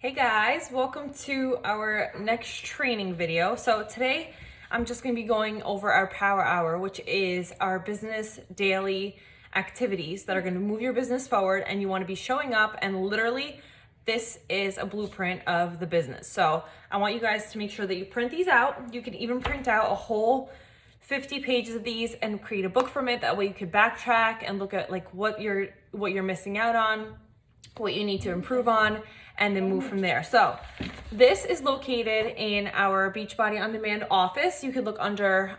Hey guys, welcome to our next training video. So today I'm just going to be going over our power hour, which is our business daily activities that are going to move your business forward, and you want to be showing up, and literally this is a blueprint of the business. So I want you guys to make sure that you print these out. You can even print out a whole 50 pages of these and create a book from it. That way you could backtrack and look at like what you're missing out on, what you need to improve on, and then move from there. So this is located in our Beachbody On Demand office. You could look under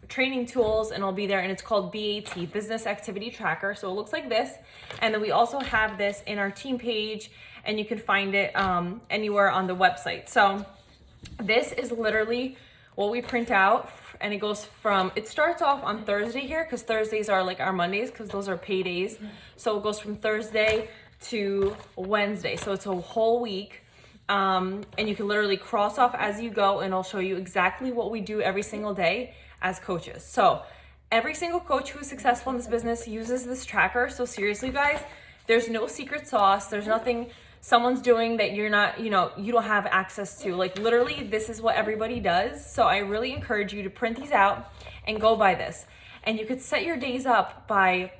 training tools and it'll be there, and it's called BAT, Business Activity Tracker. So it looks like this. And then we also have this in our team page, and you can find it anywhere on the website. So this is literally what we print out, and it goes from, it starts off on Thursday here, because Thursdays are like our Mondays, because those are pay days. So it goes from Thursday to Wednesday. So it's a whole week. And you can literally cross off as you go, and I'll show you exactly what we do every single day as coaches. So every single coach who is successful in this business uses this tracker. So seriously, guys, there's no secret sauce. There's nothing someone's doing that you're not, you don't have access to. Like literally, this is what everybody does. So I really encourage you to print these out and go by this. And you could set your days up by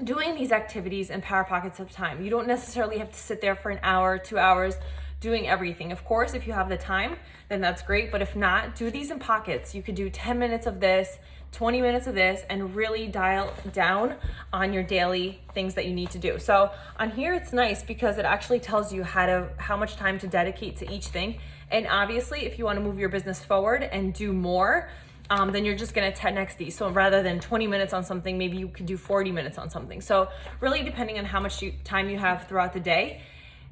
doing these activities in power pockets of time. You don't necessarily have to sit there for an hour, 2 hours doing everything. Of course, if you have the time, then that's great. But if not, do these in pockets. You could do 10 minutes of this, 20 minutes of this, and really dial down on your daily things that you need to do. So on here, it's nice because it actually tells you how much time to dedicate to each thing. And obviously, if you want to move your business forward and do more, then you're just going to 10x these. So rather than 20 minutes on something, maybe you could do 40 minutes on something. So really depending on how much time you have throughout the day,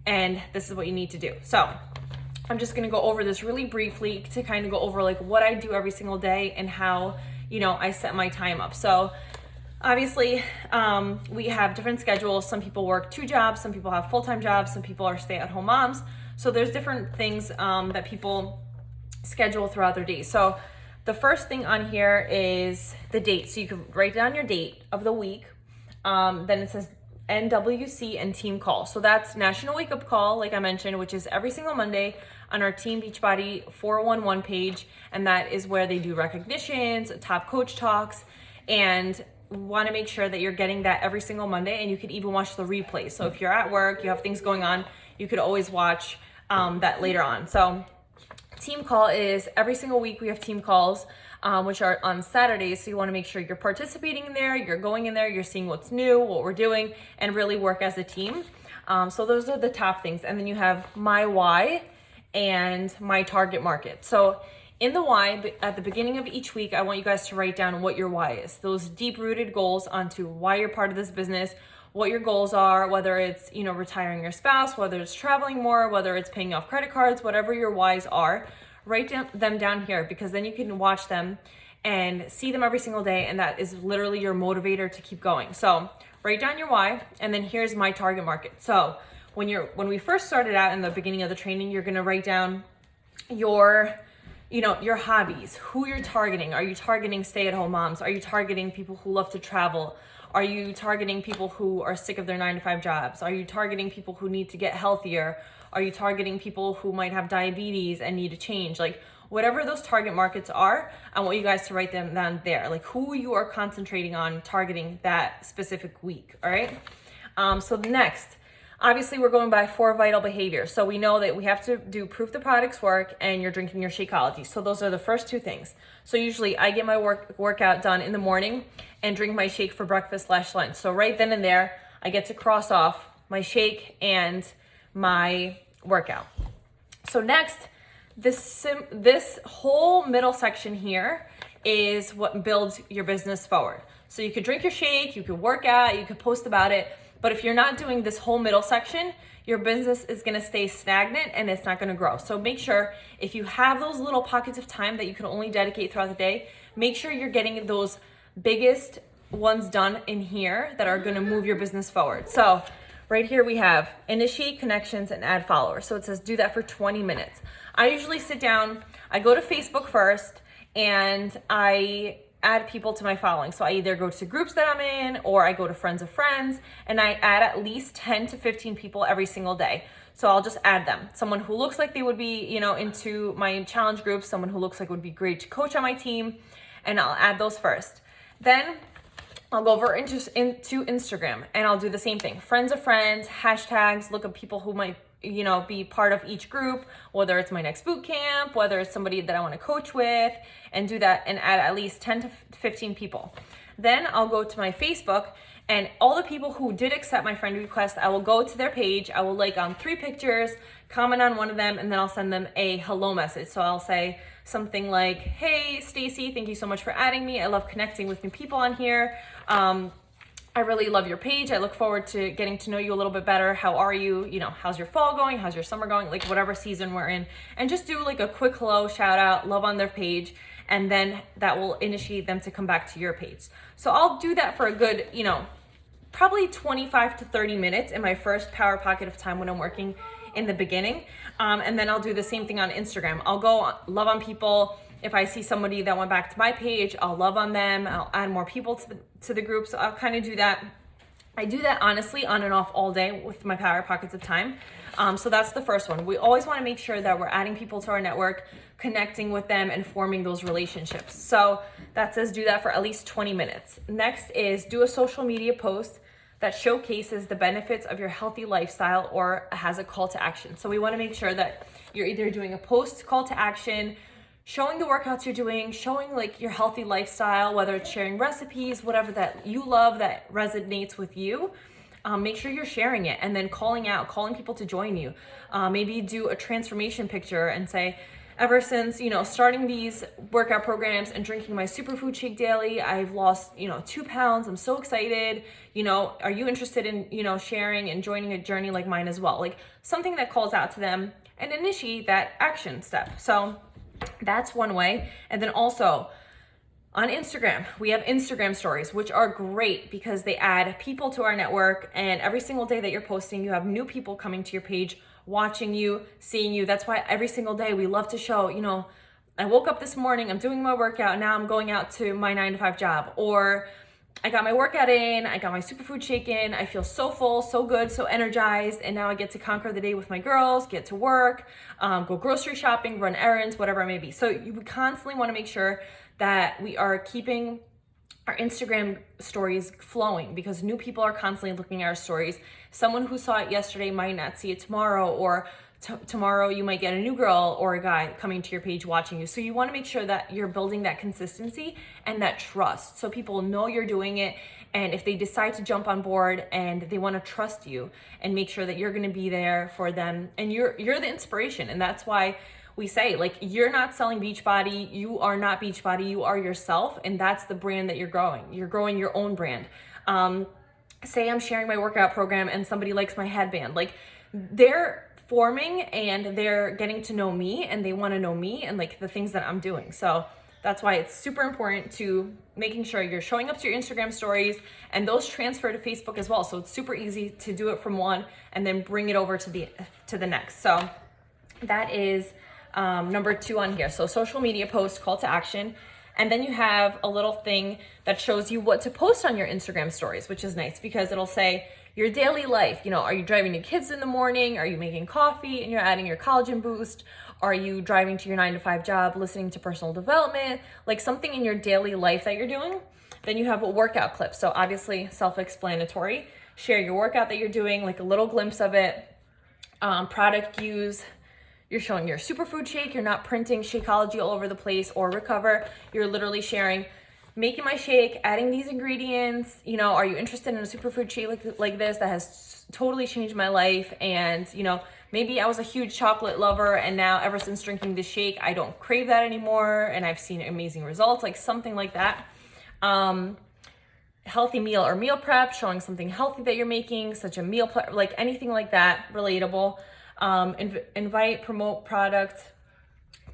and this is what you need to do. So I'm just going to go over this really briefly to kind of go over like what I do every single day and how, I set my time up. So obviously, we have different schedules. Some people work 2 jobs, some people have full-time jobs, some people are stay-at-home moms. So there's different things that people schedule throughout their day. So the first thing on here is the date. So you can write down your date of the week. Then it says NWC and team call. So that's National Wake Up Call, like I mentioned, which is every single Monday on our Team Beachbody 411 page. And that is where they do recognitions, top coach talks, and want to make sure that you're getting that every single Monday. And you could even watch the replay. So if you're at work, you have things going on, you could always watch that later on. So team call is every single week we have team calls, which are on Saturdays. So you want to make sure you're participating in there, you're going in there, you're seeing what's new, what we're doing, and really work as a team. So those are the top things. And then you have my why and my target market. So in the why, at the beginning of each week, I want you guys to write down what your why is. Those deep-rooted goals onto why you're part of this business, what your goals are, whether it's, retiring your spouse, whether it's traveling more, whether it's paying off credit cards, whatever your whys are, write them down here, because then you can watch them and see them every single day. And that is literally your motivator to keep going. So write down your why, and then here's my target market. So when we first started out in the beginning of the training, you're going to write down your hobbies, who you're targeting. Are you targeting stay-at-home moms? Are you targeting people who love to travel? Are you targeting people who are sick of their 9-to-5 jobs? Are you targeting people who need to get healthier? Are you targeting people who might have diabetes and need to change? Like whatever those target markets are, I want you guys to write them down there, like who you are concentrating on targeting that specific week. All right. So next, obviously we're going by 4 vital behaviors. So we know that we have to do proof the products work, and you're drinking your Shakeology. So those are the first 2 things. So usually I get my workout done in the morning and drink my shake for breakfast/lunch. So right then and there, I get to cross off my shake and my workout. So next, this whole middle section here is what builds your business forward. So you could drink your shake, you could work out, you could post about it. But if you're not doing this whole middle section, your business is going to stay stagnant and it's not going to grow. So make sure if you have those little pockets of time that you can only dedicate throughout the day, make sure you're getting those biggest ones done in here that are going to move your business forward. So right here we have initiate connections and add followers. So it says do that for 20 minutes. I usually sit down, I go to Facebook first, and I add people to my following. So I either go to groups that I'm in, or I go to friends of friends, and I add at least 10 to 15 people every single day. So I'll just add them. Someone who looks like they would be, into my challenge group, someone who looks like would be great to coach on my team, and I'll add those first. Then I'll go over into Instagram and I'll do the same thing. Friends of friends, hashtags, look up people who might, be part of each group, whether it's my next boot camp, whether it's somebody that I want to coach with, and do that and add at least 10 to 15 people. Then I'll go to my Facebook, and all the people who did accept my friend request, I will go to their page, I will like on 3 pictures, comment on one of them, and then I'll send them a hello message. So I'll say something like, hey, Stacy, thank you so much for adding me. I love connecting with new people on here. I really love your page. I look forward to getting to know you a little bit better. How are you? How's your fall going? How's your summer going? Like whatever season we're in. And just do like a quick hello, shout out, love on their page. And then that will initiate them to come back to your page. So I'll do that for a good, probably 25 to 30 minutes in my first power pocket of time when I'm working in the beginning. And then I'll do the same thing on Instagram. I'll go love on people. If I see somebody that went back to my page, I'll love on them. I'll add more people to the group. So I'll kind of do that. I do that honestly on and off all day with my power pockets of time. So that's the first one. We always want to make sure that we're adding people to our network, connecting with them, and forming those relationships. So that says do that for at least 20 minutes. Next is do a social media post that showcases the benefits of your healthy lifestyle or has a call to action. So we want to make sure that you're either doing a post call to action, showing the workouts you're doing, showing like your healthy lifestyle, whether it's sharing recipes, whatever that you love that resonates with you. Make sure you're sharing it, and then calling people to join you. Maybe do a transformation picture and say, ever since, starting these workout programs and drinking my superfood shake daily, I've lost, 2 pounds. I'm so excited. Are you interested in, sharing and joining a journey like mine as well? Like something that calls out to them and initiate that action step. So that's one way. And then also on Instagram, we have Instagram stories, which are great because they add people to our network. And every single day that you're posting, you have new people coming to your page, watching you, seeing you. That's why every single day we love to show, I woke up this morning, I'm doing my workout, now I'm going out to my 9-to-5 job, or I got my workout in, I got my superfood shake in, I feel so full, so good, so energized, and now I get to conquer the day with my girls, get to work, go grocery shopping, run errands, whatever it may be. So you constantly want to make sure that we are keeping our Instagram stories flowing because new people are constantly looking at our stories. Someone who saw it yesterday might not see it tomorrow, or tomorrow you might get a new girl or a guy coming to your page watching you. So you want to make sure that you're building that consistency and that trust so people know you're doing it. And if they decide to jump on board and they want to trust you and make sure that you're going to be there for them, and you're the inspiration. And that's why we say, like, you're not selling Beachbody, you are not Beachbody, you are yourself, and that's the brand that you're growing. You're growing your own brand. Say I'm sharing my workout program and somebody likes my headband. Like, they're forming and they're getting to know me and they want to know me and like the things that I'm doing. So that's why it's super important to making sure you're showing up to your Instagram stories, and those transfer to Facebook as well. So it's super easy to do it from one and then bring it over to the next. So that is number 2 on here. So social media post, call to action. And then you have a little thing that shows you what to post on your Instagram stories, which is nice because it'll say your daily life. Are you driving your kids in the morning? Are you making coffee and you're adding your collagen boost? Are you driving to your 9-to-5 job, listening to personal development? Like something in your daily life that you're doing. Then you have a workout clip. So obviously self-explanatory. Share your workout that you're doing, like a little glimpse of it. Product use. You're showing your superfood shake. You're not printing Shakeology all over the place or Recover. You're literally sharing, making my shake, adding these ingredients. Are you interested in a superfood shake like this that has totally changed my life? And, maybe I was a huge chocolate lover and now ever since drinking this shake, I don't crave that anymore. And I've seen amazing results, like something like that. Healthy meal or meal prep, showing something healthy that you're making, such a meal prep, like anything like that, relatable. Invite, promote product,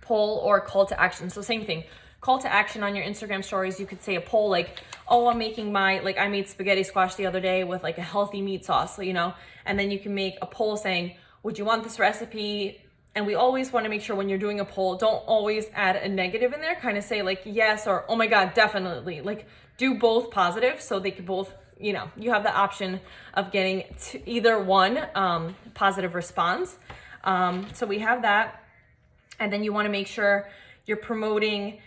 poll, or call to action. So same thing, call to action on your Instagram stories. You could say a poll like, oh, I made spaghetti squash the other day with like a healthy meat sauce, and then you can make a poll saying, would you want this recipe? And we always want to make sure when you're doing a poll, don't always add a negative in there, kind of say like yes or oh my God, definitely. Like do both positive so they could both, you have the option of getting to either one positive response. So we have that. And then you want to make sure you're promoting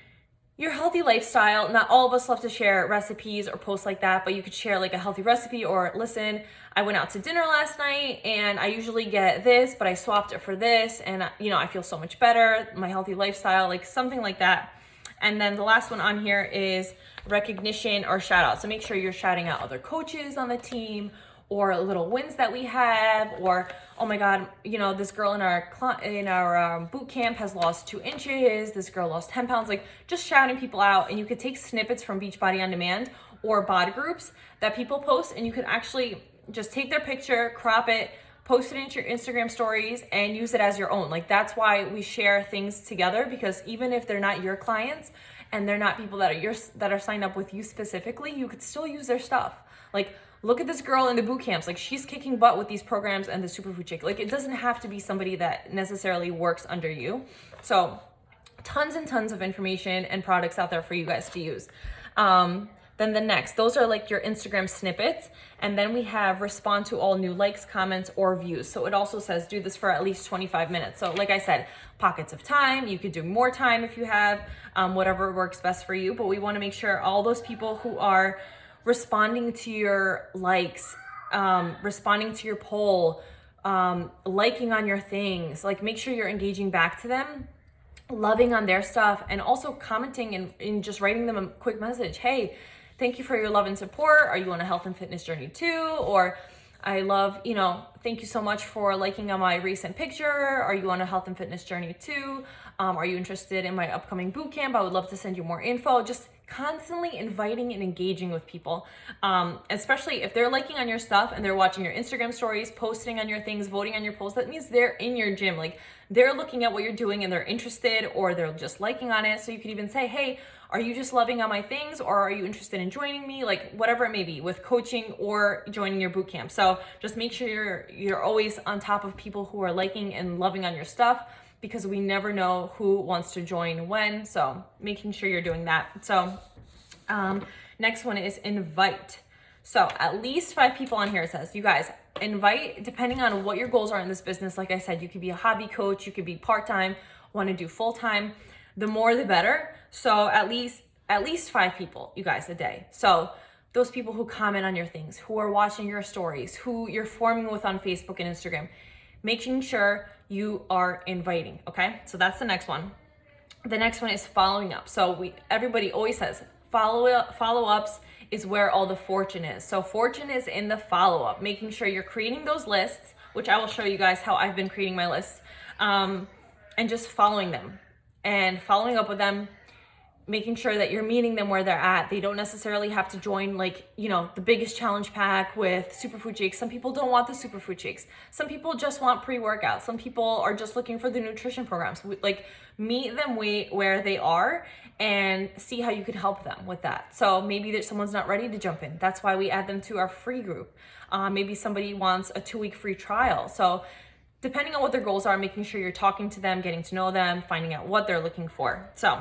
your healthy lifestyle. Not all of us love to share recipes or posts like that, but you could share like a healthy recipe, or listen, I went out to dinner last night and I usually get this, but I swapped it for this, and I feel so much better, my healthy lifestyle, like something like that. And then the last one on here is recognition or shout out. So make sure you're shouting out other coaches on the team, or little wins that we have, or, oh my God, this girl in our boot camp has lost 2 inches. This girl lost 10 pounds. Like, just shouting people out. And you could take snippets from Beachbody On Demand or bod groups that people post, and you could actually just take their picture, crop it, post it into your Instagram stories, and use it as your own. Like, that's why we share things together, because even if they're not your clients and they're not people that are signed up with you specifically, you could still use their stuff. Like, look at this girl in the boot camps. Like, she's kicking butt with these programs and the Superfood Chick. Like, it doesn't have to be somebody that necessarily works under you. So tons and tons of information and products out there for you guys to use. Then the next, those are like your Instagram snippets. And then we have respond to all new likes, comments, or views. So it also says do this for at least 25 minutes. So like I said, pockets of time. You could do more time if you have, whatever works best for you. But we want to make sure all those people who are responding to your likes, responding to your poll, liking on your things, like, make sure you're engaging back to them, loving on their stuff, and also commenting and just writing them a quick message. Hey, thank you for your love and support. Are you on a health and fitness journey too? Or, I love, thank you so much for liking on my recent picture. Are you on a health and fitness journey too? Are you interested in my upcoming boot camp? I would love to send you more info. Just constantly inviting and engaging with people, especially if they're liking on your stuff and they're watching your Instagram stories, posting on your things, voting on your posts. That means they're in your gym. Like, they're looking at what you're doing and they're interested, or they're just liking on it. So you could even say, hey, are you just loving on my things, or are you interested in joining me? Like, whatever it may be, with coaching or joining your boot camp. So just make sure you're always on top of people who are liking and loving on your stuff, because we never know who wants to join when. So making sure you're doing that. So next one is invite. So at least 5 people on here, it says. You guys, invite, depending on what your goals are in this business. Like I said, you could be a hobby coach, you could be part-time, want to do full-time. The more the better. So at least 5 people, you guys, a day. So those people who comment on your things, who are watching your stories, who you're forming with on Facebook and Instagram, making sure you are inviting, okay? So that's the next one. The next one is following up. So everybody always says follow-ups is where all the fortune is. So fortune is in the follow-up, making sure you're creating those lists, which I will show you guys how I've been creating my lists, and just following them and following up with them, making sure that you're meeting them where they're at. They don't necessarily have to join, like, the biggest challenge pack with Superfood Shakes. Some people don't want the Superfood Shakes. Some people just want pre-workout. Some people are just looking for the nutrition programs. Like, meet them where they are and see how you could help them with that. So maybe someone's not ready to jump in. That's why we add them to our free group. Maybe somebody wants a 2-week free trial. So depending on what their goals are, making sure you're talking to them, getting to know them, finding out what they're looking for. So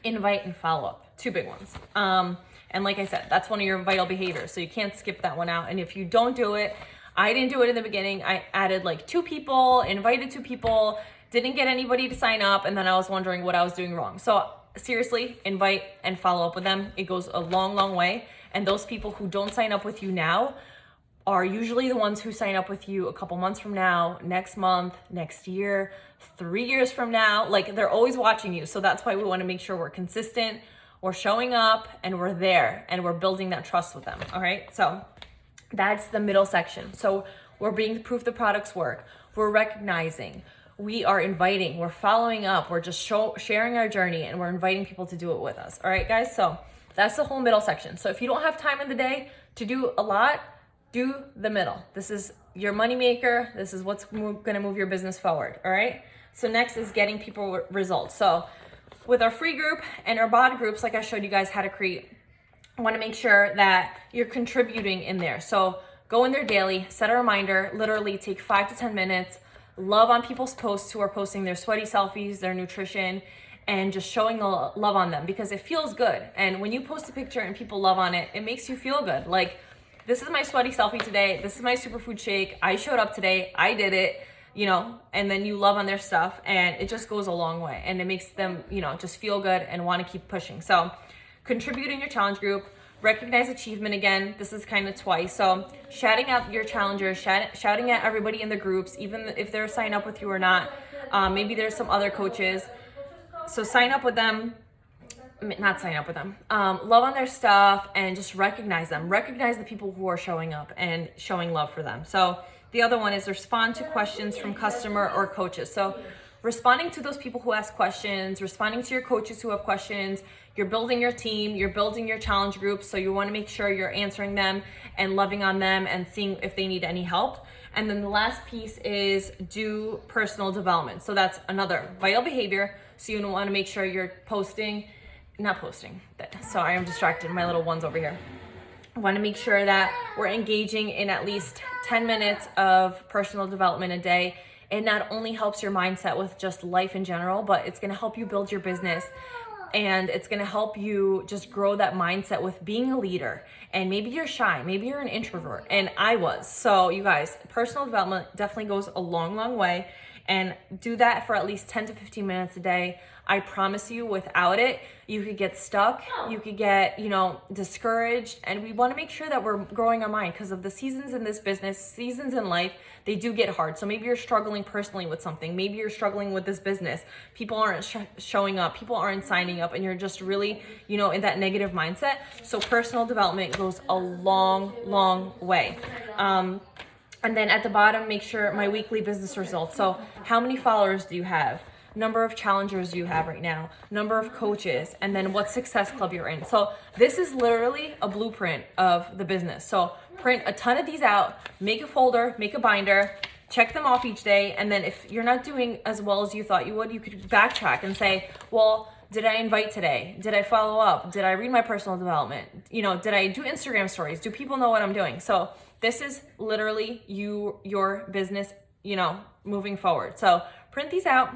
invite and follow up, 2 big ones. And like I said, that's one of your vital behaviors. So you can't skip that one out. And if you don't do it, I didn't do it in the beginning. I added like 2 people, invited 2 people, didn't get anybody to sign up. And then I was wondering what I was doing wrong. So seriously, invite and follow up with them. It goes a long, long way. And those people who don't sign up with you now are usually the ones who sign up with you a couple months from now, next month, next year, 3 years from now. Like, they're always watching you. So that's why we want to make sure we're consistent, we're showing up, and we're there, and we're building that trust with them. All right. So that's the middle section. So we're being proof the products work. We're recognizing, we are inviting, we're following up, we're just sharing our journey, and we're inviting people to do it with us. All right, guys. So that's the whole middle section. So if you don't have time in the day to do a lot, do the middle. This is your moneymaker. This is what's going to move your business forward. All right. So next is getting people results. So with our free group and our bod groups, like I showed you guys how to create, I want to make sure that you're contributing in there. So go in there daily, set a reminder, literally take 5 to 10 minutes, love on people's posts who are posting their sweaty selfies, their nutrition, and just showing the love on them, because it feels good. And when you post a picture and people love on it, it makes you feel good. Like, this is my sweaty selfie today. This is my superfood shake. I showed up today. I did it, you know, and then you love on their stuff, and it just goes a long way, and it makes them, you know, just feel good and want to keep pushing. So contribute in your challenge group, recognize achievement again. This is kind of twice. So shouting out your challengers, shouting at everybody in the groups, even if they're signed up with you or not. Maybe there's some other coaches. So sign up with them. Not sign up with them. Love on their stuff and just recognize them. Recognize the people who are showing up and showing love for them. So the other one is respond to questions from customer or coaches. So responding to those people who ask questions, responding to your coaches who have questions. You're building your team, you're building your challenge groups, so you want to make sure you're answering them and loving on them and seeing if they need any help. And then the last piece is do personal development. So that's another vital behavior. So you want to make sure you're sorry, I'm distracted. My little one's over here. I want to make sure that we're engaging in at least 10 minutes of personal development a day. It not only helps your mindset with just life in general, but it's going to help you build your business, and it's going to help you just grow that mindset with being a leader. And maybe you're shy, maybe you're an introvert, and I was. So you guys, personal development definitely goes a long, long way, and do that for at least 10 to 15 minutes a day. I promise you, without it, you could get stuck, you could get, you know, discouraged, and we want to make sure that we're growing our mind because of the seasons in this business, seasons in life, they do get hard. So maybe you're struggling personally with something, maybe you're struggling with this business, people aren't showing up, people aren't signing up, and you're just really, you know, in that negative mindset. So personal development goes a long, long way. And then at the bottom, make sure my weekly business results. So how many followers do you have? Number of challengers you have right now, number of coaches, and then what success club you're in. So this is literally a blueprint of the business. So print a ton of these out, make a folder, make a binder, check them off each day. And then if you're not doing as well as you thought you would, you could backtrack and say, well, did I invite today? Did I follow up? Did I read my personal development? You know, did I do Instagram stories? Do people know what I'm doing? So this is literally your business, you know, moving forward. So print these out.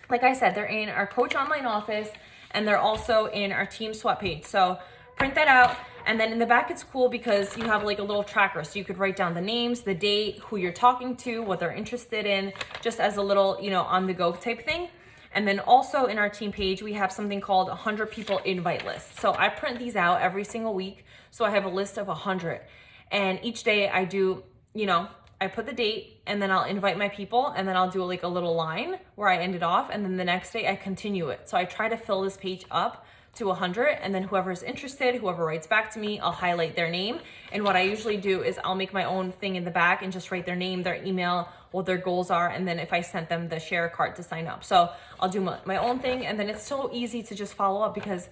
Like I said, they're in our Coach Online office, and they're also in our team swap page. So print that out. And then in the back, it's cool because you have like a little tracker. So you could write down the names, the date, who you're talking to, what they're interested in, just as a little, you know, on the go type thing. And then also in our team page, we have something called 100 people invite list. So I print these out every single week. So I have a list of 100. And each day I do, you know, I put the date, and then I'll invite my people, and then I'll do like a little line where I end it off, and then the next day I continue it. So I try to fill this page up to 100, and then whoever's interested, whoever writes back to me, I'll highlight their name. And what I usually do is I'll make my own thing in the back and just write their name, their email, what their goals are, and then if I sent them the share card to sign up. So I'll do my own thing, and then it's so easy to just follow up because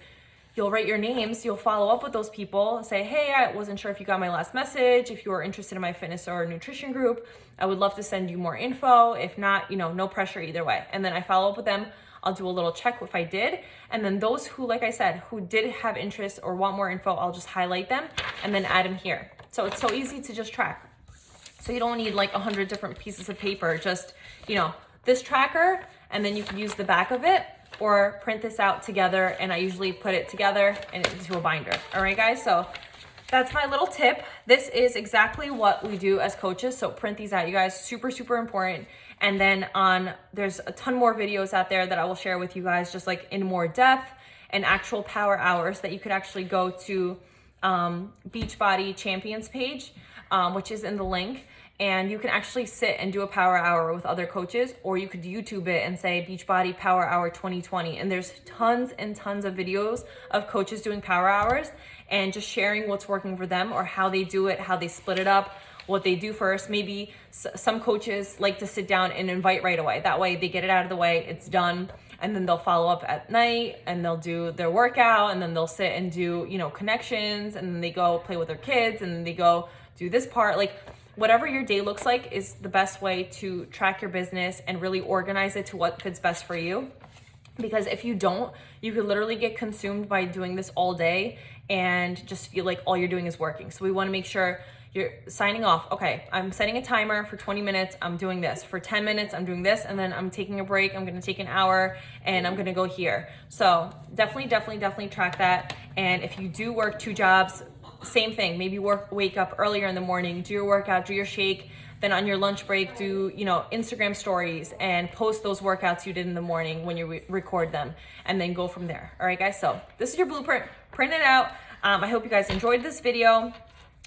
you'll write your names, you'll follow up with those people, say, hey, I wasn't sure if you got my last message, if you were interested in my fitness or nutrition group, I would love to send you more info. If not, you know, no pressure either way. And then I follow up with them. I'll do a little check if I did. And then those who, like I said, who did have interest or want more info, I'll just highlight them and then add them here. So it's so easy to just track. So you don't need like 100 different pieces of paper, just, you know, this tracker, and then you can use the back of it, or print this out together, and I usually put it together and into a binder. All right, guys, so that's my little tip. This is exactly what we do as coaches, so print these out, you guys. Super, super important. And then there's a ton more videos out there that I will share with you guys, just like in more depth and actual power hours that you could actually go to Beachbody Champions page, which is in the link. And you can actually sit and do a power hour with other coaches, or you could YouTube it and say Beachbody Power Hour 2020. And there's tons and tons of videos of coaches doing power hours and just sharing what's working for them or how they do it, how they split it up, what they do first. Maybe some coaches like to sit down and invite right away. That way they get it out of the way, it's done. And then they'll follow up at night and they'll do their workout, and then they'll sit and do, you know, connections, and then they go play with their kids, and then they go do this part. Like, whatever your day looks like is the best way to track your business and really organize it to what fits best for you. Because if you don't, you could literally get consumed by doing this all day and just feel like all you're doing is working. So we want to make sure you're signing off. Okay, I'm setting a timer for 20 minutes. I'm doing this. For 10 minutes, I'm doing this. And then I'm taking a break. I'm going to take an hour and I'm going to go here. So definitely track that. And if you do work 2 jobs, same thing. Maybe wake up earlier in the morning, do your workout, do your shake. Then on your lunch break, do, Instagram stories and post those workouts you did in the morning when you record them, and then go from there. All right, guys. So this is your blueprint. Print it out. I hope you guys enjoyed this video.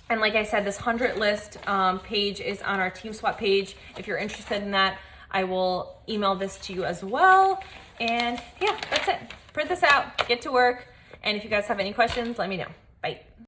And like I said, this 100 list page is on our Team Swap page. If you're interested in that, I will email this to you as well. And yeah, that's it. Print this out, get to work. And if you guys have any questions, let me know. Bye.